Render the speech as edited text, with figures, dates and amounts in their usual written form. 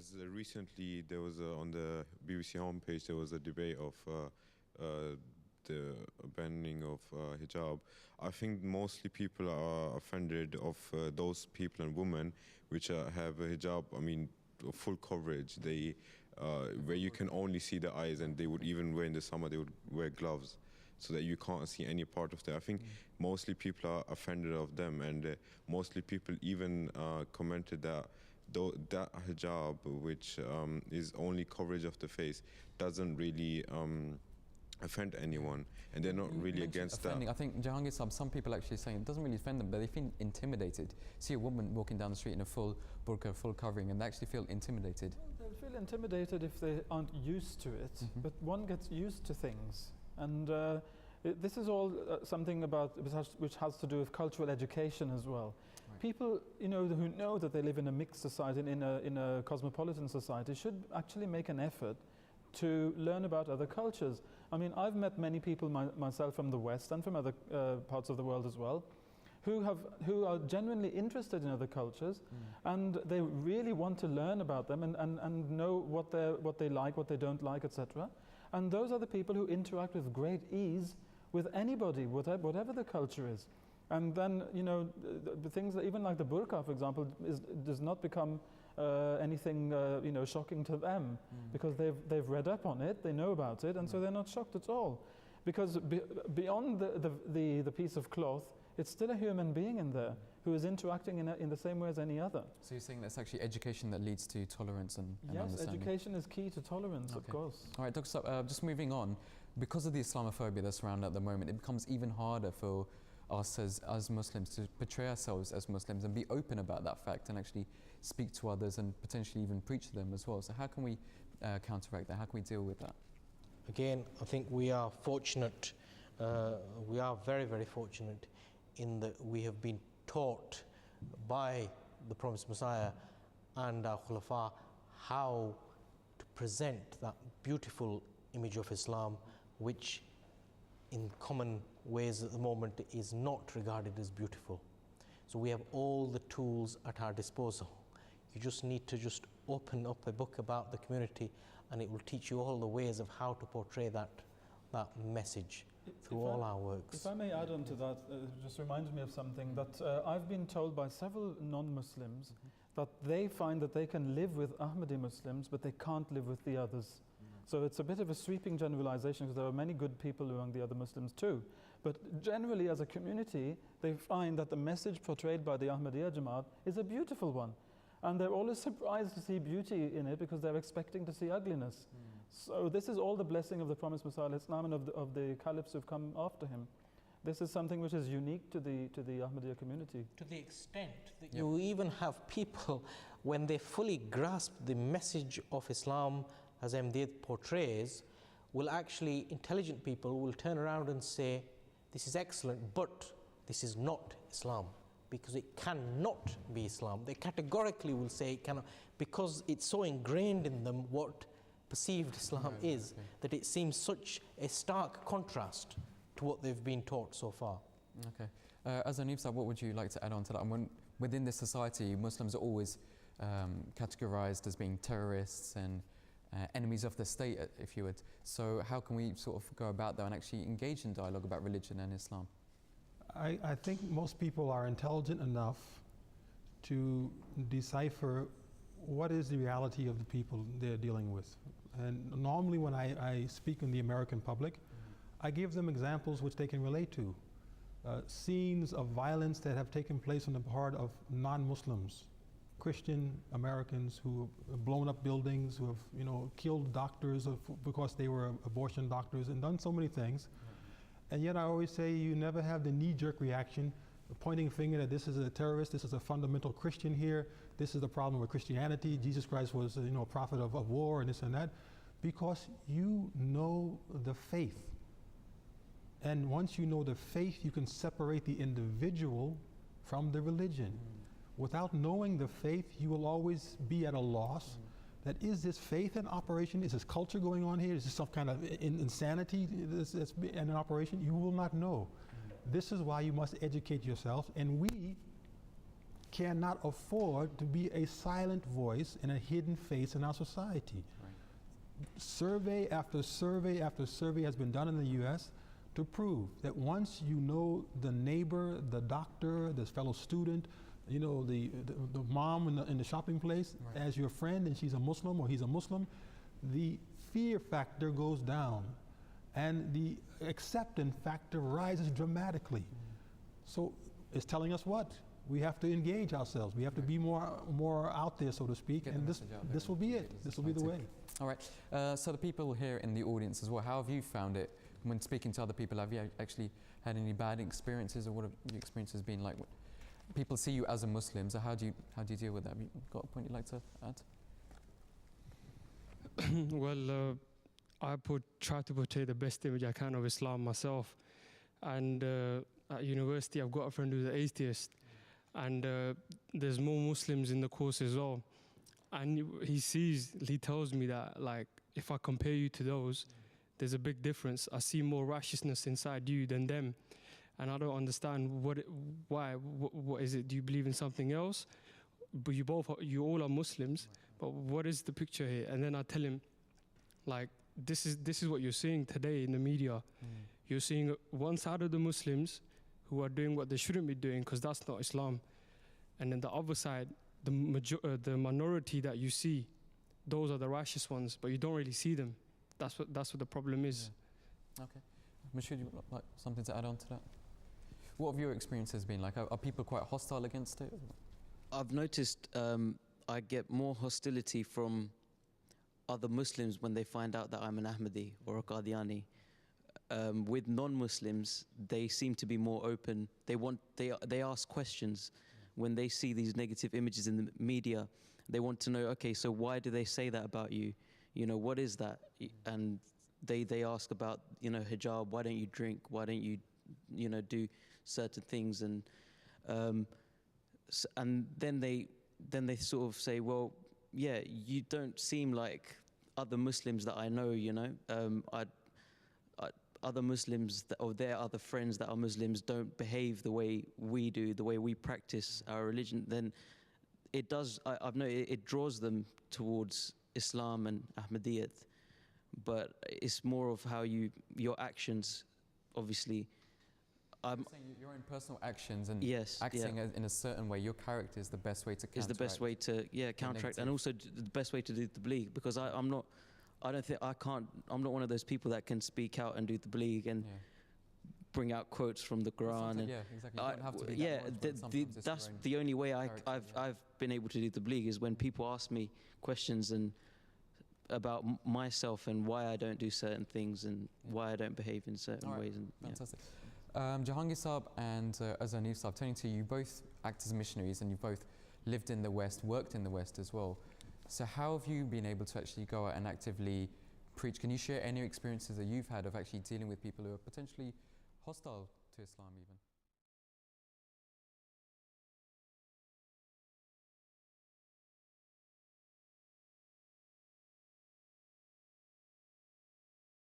as recently there was on the BBC homepage there was a debate of the banning of hijab. I think mostly people are offended of those people and women which have a hijab. I mean, full coverage. They where you can only see the eyes, and they would even wear in the summer they would wear gloves so that you can't see any part of that. I think mostly people are offended of them, and mostly people even commented that that hijab, which is only coverage of the face, doesn't really offend anyone, and they're not really against offending. that. I think Jahangir Sahib, some people actually saying it doesn't really offend them, but they feel intimidated. See a woman walking down the street in a full burqa, full covering, and they actually feel intimidated. Well, they'll feel intimidated if they aren't used to it, but one gets used to things. And this is all something about which has to do with cultural education as well. Right. People, who know that they live in a mixed society, in a cosmopolitan society, should actually make an effort to learn about other cultures. I mean, I've met many people myself from the West and from other parts of the world as well, who are genuinely interested in other cultures, and they really want to learn about them and know what they like, what they don't like, etc. And those are the people who interact with great ease with anybody, whatever the culture is. And then, the things that, even like the burqa, for example, does not become anything shocking to them, because they've read up on it, they know about it, and so they're not shocked at all. Because beyond the piece of cloth, it's still a human being in there who is interacting in the same way as any other. So you're saying that's actually education that leads to tolerance and yes, understanding? Education is key to tolerance, of course. All right, Dr. Saab, just moving on, because of the Islamophobia that's around at the moment, it becomes even harder for us as Muslims to portray ourselves as Muslims and be open about that fact and actually speak to others and potentially even preach to them as well. So how can we counteract that? How can we deal with that? Again, I think we are fortunate, we are very, very fortunate in that we have been taught by the Promised Messiah and our Khulafa how to present that beautiful image of Islam, which in common ways at the moment is not regarded as beautiful. So we have all the tools at our disposal. You just need to just open up a book about the community, and it will teach you all the ways of how to portray that message through all our works. If I may add on to that, it just reminds me of something that I've been told by several non-Muslims that they find that they can live with Ahmadi Muslims, but they can't live with the others. So it's a bit of a sweeping generalization, because there are many good people among the other Muslims too. But generally, as a community, they find that the message portrayed by the Ahmadiyya Jamaat is a beautiful one. And they're always surprised to see beauty in it, because they're expecting to see ugliness. So this is all the blessing of the Promised Messiah Islam and of the caliphs who've come after him. This is something which is unique to the Ahmadiyya community. To the extent that you even have people, when they fully grasp the message of Islam as Ahmadiyyat portrays, intelligent people will turn around and say, this is excellent, but this is not Islam, because it cannot be Islam. They categorically will say it cannot, because it's so ingrained in them what perceived Islam is, that it seems such a stark contrast to what they've been taught so far. Okay. As Hanif Saab, what would you like to add on to that? Within this society, Muslims are always categorized as being terrorists and enemies of the state, if you would. So how can we sort of go about that and actually engage in dialogue about religion and Islam? I think most people are intelligent enough to decipher what is the reality of the people they're dealing with. And normally when I speak in the American public, I give them examples which they can relate to. Scenes of violence that have taken place on the part of non-Muslims, Christian Americans who have blown up buildings, who have killed doctors because they were abortion doctors, and done so many things. And yet I always say you never have the knee-jerk reaction, pointing a finger that this is a terrorist, this is a fundamental Christian here, this is the problem with Christianity, Jesus Christ was a prophet of war and this and that, because you know the faith. And once you know the faith, you can separate the individual from the religion. Without knowing the faith, you will always be at a loss. That is this faith in operation? Is this culture going on here? Is this some kind of insanity that's in operation? You will not know. This is why you must educate yourself. And we cannot afford to be a silent voice and a hidden face in our society. Survey after survey after survey has been done in the US to prove that once you know the neighbor, the doctor, the fellow student, you know, the mom in the shopping place as your friend, and she's a Muslim or he's a Muslim, the fear factor goes down and the acceptance factor rises dramatically. So it's telling us what? We have to engage ourselves. We have to be more out there, so to speak, and this will be it. This will be the way. All right. So the people here in the audience as well, how have you found it when speaking to other people? Have you actually had any bad experiences, or what have your experiences been like? People see you as a Muslim, so how do you deal with that? Have you got a point you'd like to add? Well, I try to portray the best image I can of Islam myself, and at university I've got a friend who's an atheist, and there's more Muslims in the course as well, and he tells me that, like, if I compare you to those, there's a big difference. I see more righteousness inside you than them, and I don't understand why. What is it? Do you believe in something else? But you all are Muslims, but what is the picture here? And then I tell him, like, this is what you're seeing today in the media. You're seeing one side of the Muslims who are doing what they shouldn't be doing, because that's not Islam, and then the other side, the minority that you see, those are the righteous ones, but you don't really see them. That's what the problem is. Yeah. Okay. Mashood, you would like something to add on to that? What have your experiences been like? Are people quite hostile against it? I've noticed I get more hostility from other Muslims when they find out that I'm an Ahmadi or a Qadiani. With non-Muslims, they seem to be more open. They ask questions. When they see these negative images in the media, they want to know, okay, so why do they say that about you? You know, what is that? And they ask about, you know, hijab. Why don't you drink? Why don't you, you know, do certain things? And then they sort of say, well, yeah, you don't seem like other Muslims that I know. You know, other Muslims or their other friends that are Muslims don't behave the way we do, the way we practice our religion. Then it does. I've noticed it draws them towards Islam and Ahmadiyyat, but it's more of how your actions, obviously. You're saying your own personal actions and acting in a certain way, your character is the best way to counteract. Is the best way to counteract, and also the best way to do tabligh, because I'm not one of those people that can speak out and do tabligh and bring out quotes from the Quran. And yeah, exactly. You don't have to be that's the only way I've been able to do tabligh is when people ask me questions and about myself and why I don't do certain things and why I don't behave in certain ways. And, fantastic. Jahangir Saab and Azani Saab, turning to you, both act as missionaries and you both lived in the West, worked in the West as well. So how have you been able to actually go out and actively preach? Can you share any experiences that you've had of actually dealing with people who are potentially hostile to Islam even?